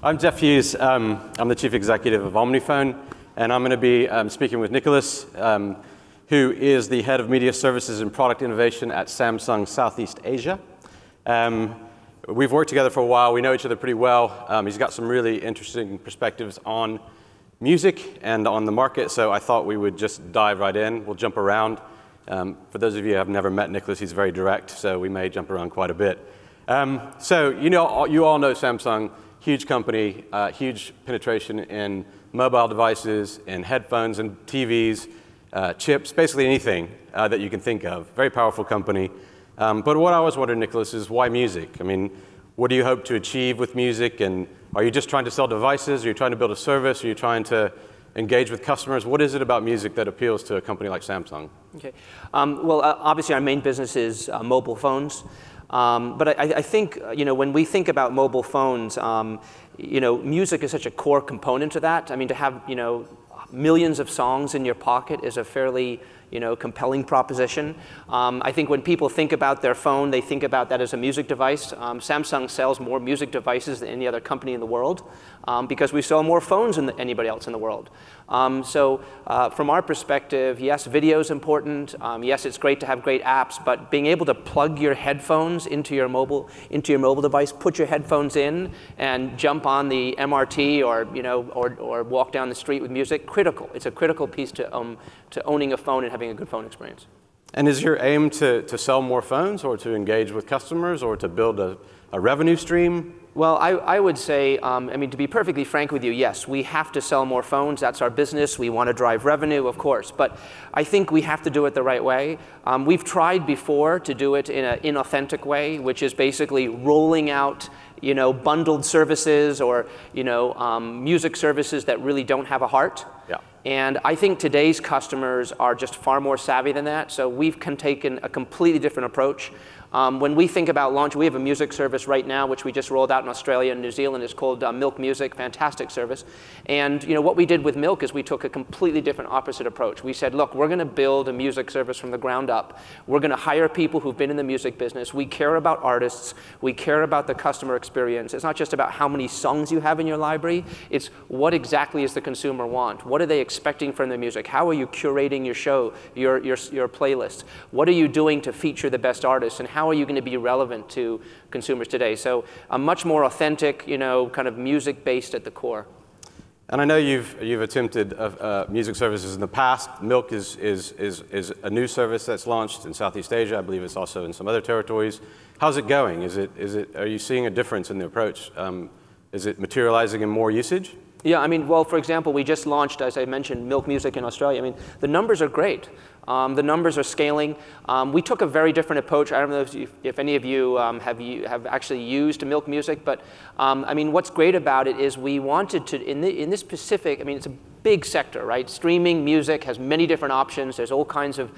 I'm Jeff Hughes. I'm the Chief Executive of Omnifone, and I'm going to be speaking with Nicholas, who is the Head of Media Services and Product Innovation at Samsung Southeast Asia. We've worked together for a while. We know each other pretty well. He's got some really interesting perspectives on music and on the market, so I thought we would just dive right in. We'll jump around. For those of you who have never met Nicholas, he's very direct, so we may jump around quite a bit. So you all know Samsung. Huge company, huge penetration in mobile devices, in headphones and TVs, chips, basically anything that you can think of. Very powerful company. But what I always wondered, Nicholas, is why music? I mean, what do you hope to achieve with music? And are you just trying to sell devices? Are you trying to build a service? Are you trying to engage with customers? What is it about music that appeals to a company like Samsung? Okay. Well, obviously, our main business is mobile phones. But I think, when we think about mobile phones, music is such a core component to that. I mean, to have, millions of songs in your pocket is a fairly, compelling proposition. I think when people think about their phone, they think about that as a music device. Samsung sells more music devices than any other company in the world because we sell more phones than anybody else in the world. From our perspective, yes, video is important. Yes, it's great to have great apps, but being able to plug your headphones into your mobile device, put your headphones in, and jump on the MRT or walk down the street with music, critical. It's a critical piece to owning a phone and having a good phone experience. And is your aim to sell more phones, or to engage with customers, or to build a revenue stream? Well, I would say, to be perfectly frank with you, yes, we have to sell more phones. That's our business. We want to drive revenue, of course. But I think we have to do it the right way. We've tried before to do it in an inauthentic way, which is basically rolling out bundled services or music services that really don't have a heart. Yeah. And I think today's customers are just far more savvy than that. So we've taken a completely different approach. When we think about launch, we have a music service right now, which we just rolled out in Australia and New Zealand. It's called Milk Music, fantastic service. And what we did with Milk is we took a completely different opposite approach. We said, look, we're going to build a music service from the ground up. We're going to hire people who've been in the music business. We care about artists. We care about the customer experience. It's not just about how many songs you have in your library. It's what exactly does the consumer want? What are they expecting from the music? How are you curating your show, your playlist? What are you doing to feature the best artists? And how are you going to be relevant to consumers today? So a much more authentic, kind of music-based at the core. And I know you've attempted music services in the past. Milk is a new service that's launched in Southeast Asia. I believe it's also in some other territories. How's it going? Are you seeing a difference in the approach? Is it materializing in more usage? Yeah, well, for example, we just launched, as I mentioned, Milk Music in Australia. The numbers are great. The numbers are scaling. We took a very different approach. I don't know if any of you have actually used Milk Music, but what's great about it is we wanted to, in this specific, it's a big sector, right? Streaming music has many different options. There's all kinds of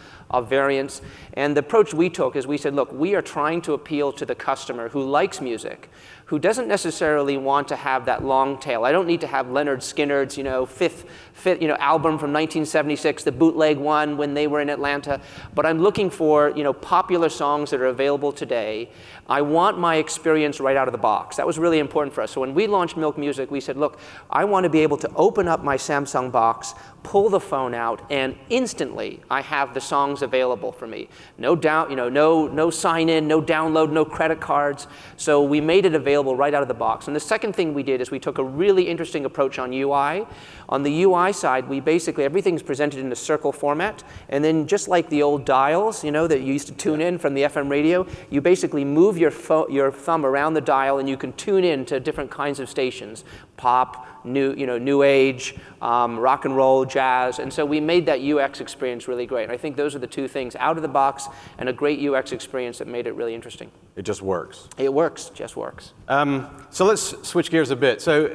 variants. And the approach we took is we said, look, we are trying to appeal to the customer who likes music, who doesn't necessarily want to have that long tail. I don't need to have Leonard Skinner's, fifth album from 1976, the bootleg one when they were in Atlanta. But I'm looking for, popular songs that are available today. I want my experience right out of the box. That was really important for us. So when we launched Milk Music, we said, look, I want to be able to open up my Samsung box, pull the phone out, and instantly I have the songs available for me. No sign in, no download, no credit cards. So we made it available right out of the box. And the second thing we did is we took a really interesting approach on UI. On the UI side, we basically, everything's presented in a circle format. And then just like the old dials, that you used to tune in from the FM radio, you basically move your thumb around the dial and you can tune in to different kinds of stations. Pop, new age, rock and roll, jazz. And so we made that UX experience really great. And I think those are the two things, out of the box and a great UX experience that made it really interesting. It just works. It works, just works. So let's switch gears a bit. So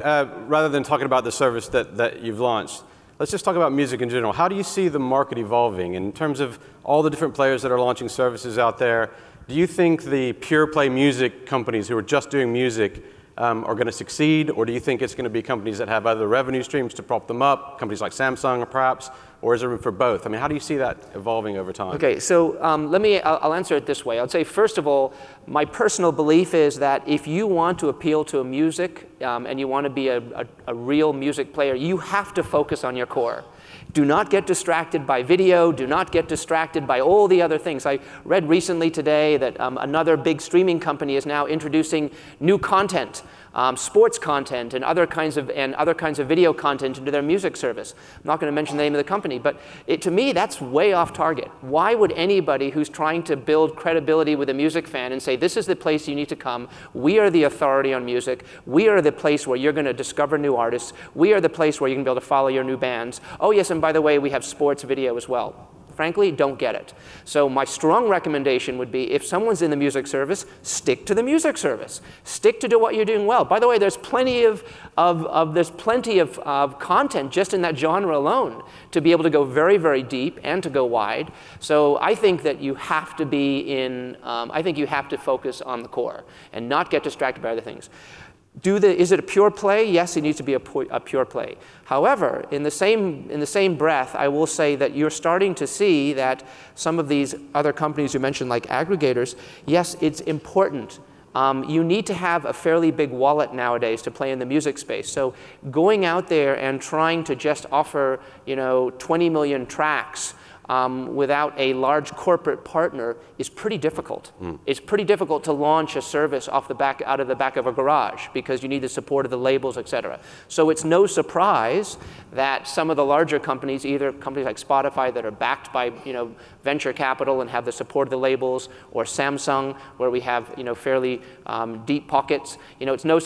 rather than talking about the service that you've launched, let's just talk about music in general. How do you see the market evolving in terms of all the different players that are launching services out there? Do you think the pure play music companies who are just doing music are going to succeed, or do you think it's going to be companies that have other revenue streams to prop them up, companies like Samsung perhaps, or is there room for both? I mean, how do you see that evolving over time? Okay, so I'll answer it this way. I'll say, first of all, my personal belief is that if you want to appeal to music and you want to be a real music player, you have to focus on your core. Do not get distracted by video. Do not get distracted by all the other things. I read recently today that another big streaming company is now introducing new content, sports content, and other kinds of video content into their music service. I'm not going to mention the name of the company, but to me, that's way off target. Why would anybody who's trying to build credibility with a music fan and say, this is the place you need to come, we are the authority on music, we are the place where you're going to discover new artists, we are the place where you can be able to follow your new bands. Oh yes, and by the way, we have sports video as well. Frankly, don't get it. So my strong recommendation would be, if someone's in the music service, stick to the music service. Stick to do what you're doing well. By the way, there's plenty of content just in that genre alone to be able to go very, very deep and to go wide. So I think that you have to be in, I think you have to focus on the core and not get distracted by other things. Is it a pure play? Yes, it needs to be a pure play. However, in the same breath, I will say that you're starting to see that some of these other companies you mentioned, like aggregators, yes, it's important. You need to have a fairly big wallet nowadays to play in the music space. So going out there and trying to just offer, 20 million tracks without a large corporate partner is pretty difficult. It's pretty difficult to launch a service out of the back of a garage because you need the support of the labels, et cetera. So it's no surprise that some of the larger companies, either companies like Spotify that are backed by venture capital and have the support of the labels, or Samsung where we have fairly deep pockets,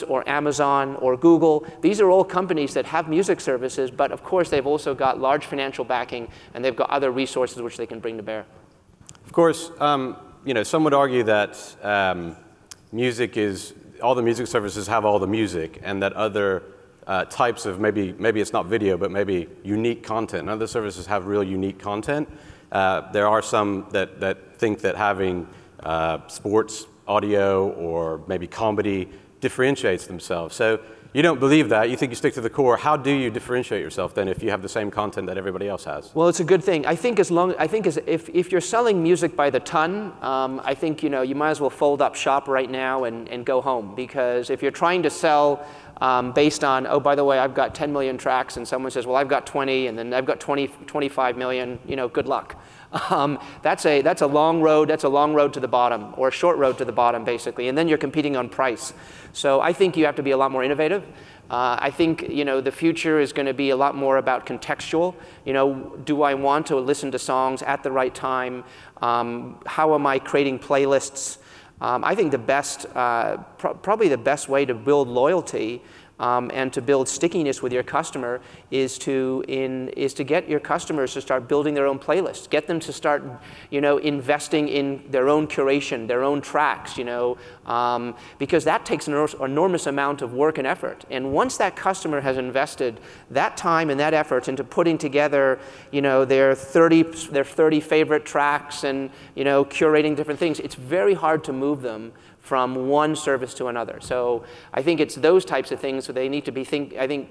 or Amazon or Google. These are all companies that have music services, but of course they've also got large financial backing and they've got other resources which they can bring to bear. Of course, some would argue that all the music services have all the music, and that other types of maybe it's not video, but maybe unique content. And other services have real unique content. There are some that think that having sports audio or maybe comedy differentiates themselves. So you don't believe that. You think you stick to the core. How do you differentiate yourself then if you have the same content that everybody else has? Well, it's a good thing. I think if you're selling music by the ton, I think you might as well fold up shop right now and go home, because if you're trying to sell based on, oh, by the way, I've got 10 million tracks, and someone says, well, I've got 20, and then I've got 25 million, good luck. That's a long road. That's a long road to the bottom, or a short road to the bottom, basically. And then you're competing on price. So I think you have to be a lot more innovative. I think the future is going to be a lot more about contextual. Do I want to listen to songs at the right time? How am I creating playlists? I think probably the best way to build loyalty and to build stickiness with your customer is to get your customers to start building their own playlists. Get them to start, investing in their own curation, their own tracks, because that takes an enormous amount of work and effort. And once that customer has invested that time and that effort into putting together, their 30 favorite tracks and, curating different things, it's very hard to move them from one service to another. So I think it's those types of things. So they need to be I think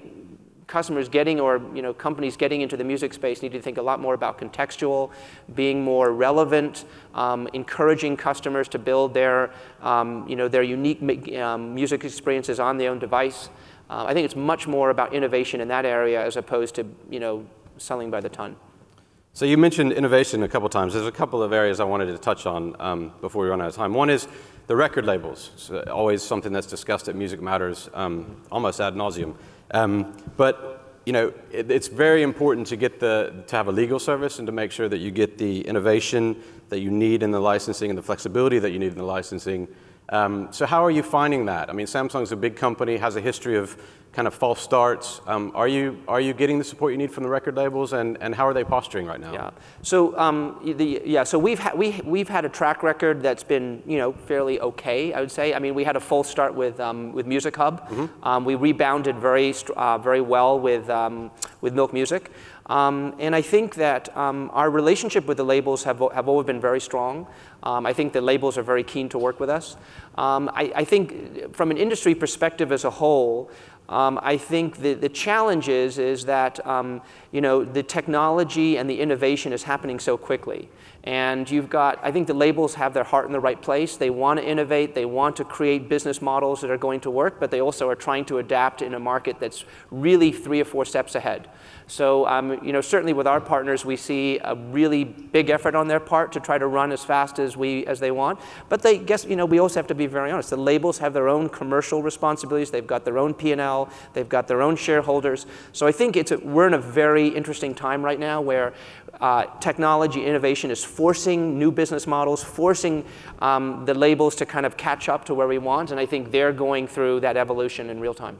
customers getting, or companies getting into the music space need to think a lot more about contextual, being more relevant, encouraging customers to build their unique music experiences on their own device. I think it's much more about innovation in that area as opposed to selling by the ton. So you mentioned innovation a couple times. There's a couple of areas I wanted to touch on before we run out of time. One is the record labels. It's always something that's discussed at Music Matters almost ad nauseum. But it's very important to get to have a legal service and to make sure that you get the innovation that you need in the licensing and the flexibility that you need in the licensing. So how are you finding that? I mean, Samsung's a big company, has a history of kind of false starts. Are you getting the support you need from the record labels, and how are they posturing right now? Yeah. So so we've had a track record that's been fairly okay, I would say. I mean, we had a false start with Music Hub. Mm-hmm. We rebounded very well with Milk Music. And I think that our relationship with the labels have always been very strong. I think the labels are very keen to work with us. I think from an industry perspective as a whole, I think the challenge is that the technology and the innovation is happening so quickly. And you've got, I think the labels have their heart in the right place. They want to innovate. They want to create business models that are going to work, but they also are trying to adapt in a market that's really 3 or 4 steps ahead. So certainly with our partners, we see a really big effort on their part to try to run as fast as they want. But we also have to be very honest. The labels have their own commercial responsibilities. They've got their own P&L. They've got their own shareholders. So I think we're in a very interesting time right now where technology innovation is forcing new business models, forcing the labels to kind of catch up to where we want. And I think they're going through that evolution in real time.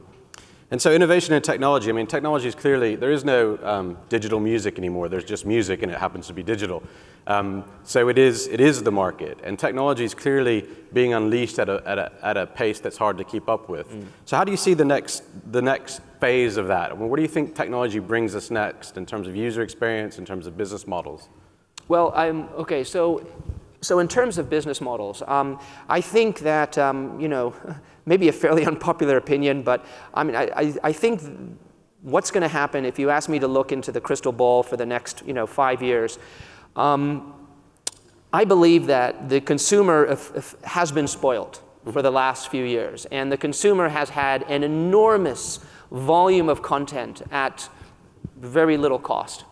And so innovation in technology, I mean, technology is clearly, there is no digital music anymore. There's just music and it happens to be digital. So it is the market. And technology is clearly being unleashed at a pace that's hard to keep up with. So how do you see the next phase of that? I mean, what do you think technology brings us next in terms of user experience, in terms of business models? Well, okay, so in terms of business models, I think that, maybe a fairly unpopular opinion, but I mean, I think what's going to happen if you ask me to look into the crystal ball for the next 5 years, I believe that the consumer has been spoiled for the last few years, and the consumer has had an enormous volume of content at very little cost.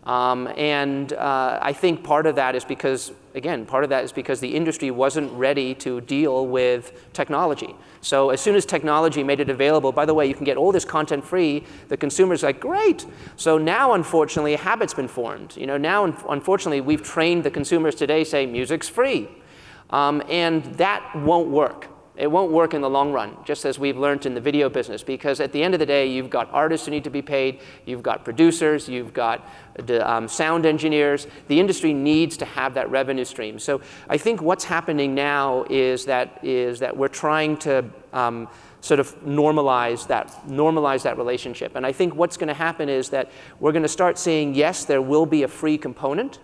I think part of that is because, again, the industry wasn't ready to deal with technology. So as soon as technology made it available, by the way, you can get all this content free, the consumer's like, great. So now, unfortunately, a habit's been formed. Now, unfortunately, we've trained the consumers today say music's free. And that won't work. It won't work in the long run, just as we've learned in the video business, because at the end of the day, you've got artists who need to be paid, you've got producers, you've got sound engineers. The industry needs to have that revenue stream. So I think what's happening now is that we're trying to sort of normalize that relationship. And I think what's going to happen is that we're going to start seeing, yes, there will be a free component,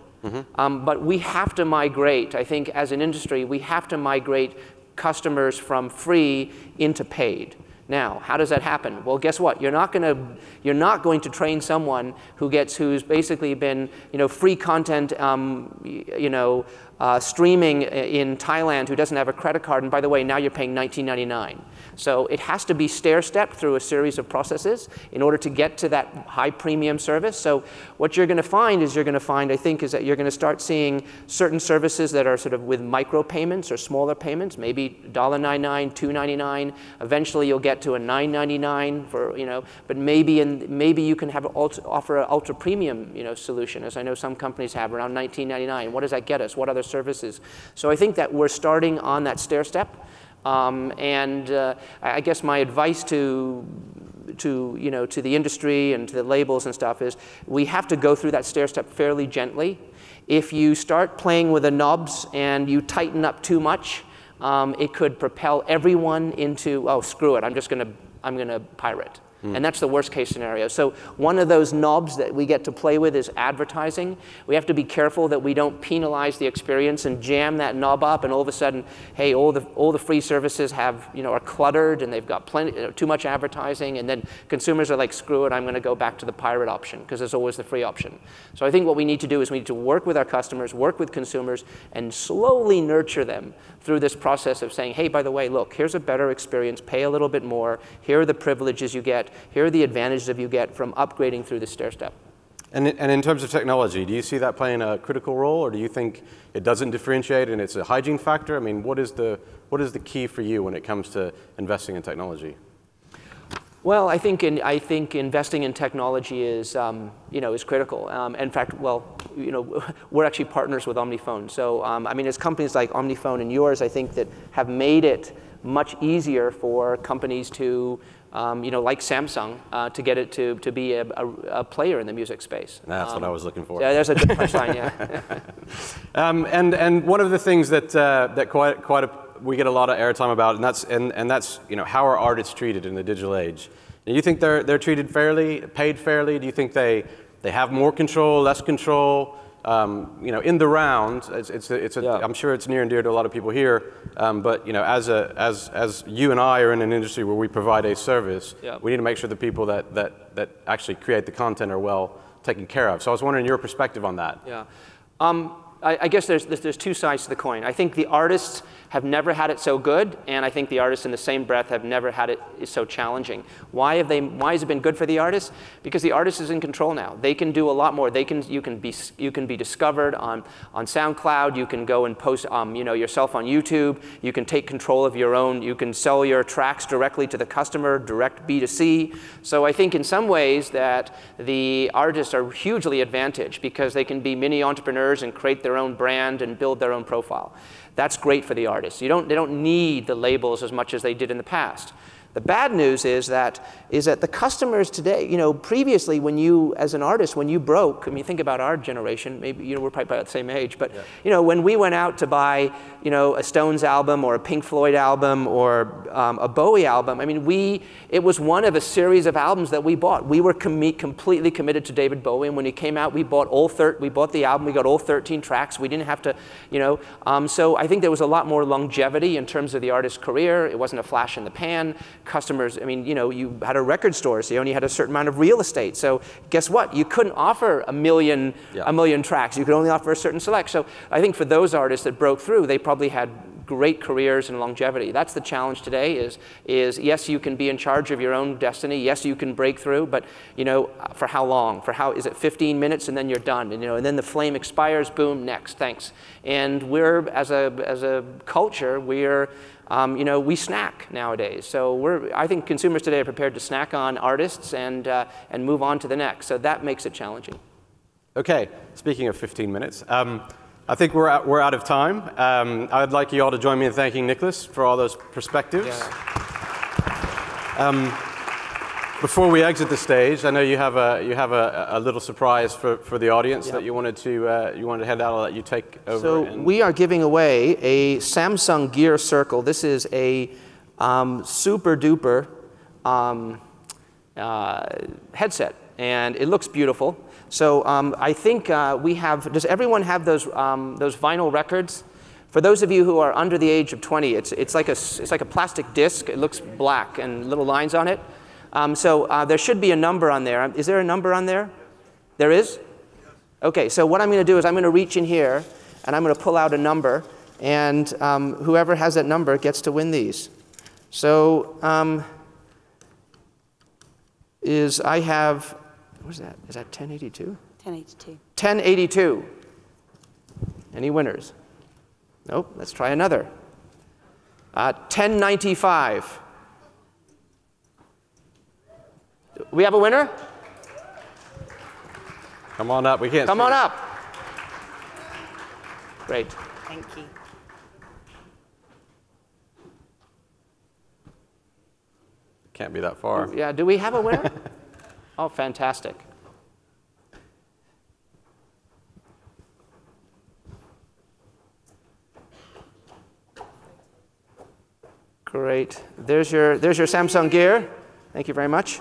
but we have to migrate. I think as an industry, we have to migrate customers from free into paid. Now, how does that happen? Well, guess what? You're not going to train someone who's basically been free content streaming in Thailand who doesn't have a credit card, and by the way, now you're paying $19.99. So it has to be stair-stepped through a series of processes in order to get to that high premium service. So what you're going to find is I think, is that you're going to start seeing certain services that are sort of with micro payments or smaller payments, maybe $1.99, $2.99. Eventually you'll get to a $9.99 for, but maybe you can offer an ultra premium, solution, as I know some companies have, around $19.99. What does that get us? What other services? So I think that we're starting on that stair step. I guess my advice to the industry and to the labels and stuff is we have to go through that stair step fairly gently. If you start playing with the knobs and you tighten up too much, it could propel everyone into, oh, screw it, I'm going to pirate. And that's the worst case scenario. So one of those knobs that we get to play with is advertising. We have to be careful that we don't penalize the experience and jam that knob up, and all of a sudden, hey, all the free services are cluttered and they've got too much advertising, and then consumers are like, screw it, I'm going to go back to the pirate option because there's always the free option. So I think what we need to do is we need to work with our customers, work with consumers, and slowly nurture them through this process of saying, hey, by the way, look, here's a better experience, pay a little bit more, here are the privileges you get, here are the advantages that you get from upgrading through the stair step. And in terms of technology, do you see that playing a critical role, or do you think it doesn't differentiate and it's a hygiene factor? I mean, what is the key for you when it comes to investing in technology? Well, I think investing in technology is critical. In fact, we're actually partners with Omnifone. So I mean, as companies like Omnifone and yours, I think that have made it much easier for companies to like Samsung, to get it to be a player in the music space. That's what I was looking for. Yeah, there's a good punchline, yeah. And one of the things that we get a lot of airtime about, and that's how are artists treated in the digital age? Do you think they're treated fairly, paid fairly? Do you think they have more control, less control? you know, in the round, Yeah. I'm sure it's near and dear to a lot of people here. But you know, as you and I are in an industry where we provide a service, Yeah. we need to make sure the people that actually create the content are well taken care of. So I was wondering your perspective on that. Yeah. I guess there's two sides to the coin. I think the artists have never had it so good, and I think the artists in the same breath have never had it so challenging. Why has it been good for the artists? Because the artist is in control now. They can do a lot more. You can be discovered on SoundCloud. You can go and post you know, yourself on YouTube. You can take control of your own. You can sell your tracks directly to the customer, direct B2C. So I think in some ways that the artists are hugely advantaged because they can be mini entrepreneurs and create their own brand and build their own profile. That's great for the artists. They don't need the labels as much as they did in the past. The bad news is that the customers today, you know, previously when you, as an artist, when you broke, I mean, think about our generation, maybe, you know, we're probably about the same age, but, yeah. You know, when we went out to buy, you know, a Stones album or a Pink Floyd album or a Bowie album, I mean, it was one of a series of albums that we bought. We were completely committed to David Bowie, and when he came out, we bought the album, we got all 13 tracks, we didn't have to, you know, so I think there was a lot more longevity in terms of the artist's career. It wasn't a flash in the pan. Customers, I mean, you know, you had a record store, so you only had a certain amount of real estate. So guess what? You couldn't offer a million tracks. You could only offer a certain select. So I think for those artists that broke through, they probably had great careers and longevity. That's the challenge today is yes, you can be in charge of your own destiny. Yes, you can break through, but, you know, for how long? Is it 15 minutes and then you're done? And, you know, and then the flame expires, boom, next, thanks. And we're, as a culture, we're, you know, we snack nowadays. So I think consumers today are prepared to snack on artists and move on to the next. So that makes it challenging. Okay, speaking of 15 minutes, I think we're out of time. I'd like you all to join me in thanking Nicholas for all those perspectives. Yeah. Before we exit the stage, I know you have a little surprise for the audience that you wanted to hand out. I'll let you take over. So we are giving away a Samsung Gear Circle. This is a super duper headset, and it looks beautiful. So I think we have. Does everyone have those vinyl records? For those of you who are under the age of 20, it's like a plastic disc. It looks black and little lines on it. So there should be a number on there. Is there a number on there? There is? Okay, so what I'm going to do is I'm going to reach in here, and I'm going to pull out a number, and whoever has that number gets to win these. So I have, what is that? Is that 1082? 1082. 1082. Any winners? Nope, let's try another. 1095. We have a winner? Come on up. We can't. Come on up. Great. Thank you. Can't be that far. Yeah. Do we have a winner? Oh, fantastic. Great. There's your Samsung Gear. Thank you very much.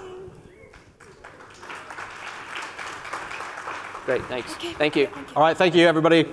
Great, thanks. Okay. Thank you. All right, thank you, everybody.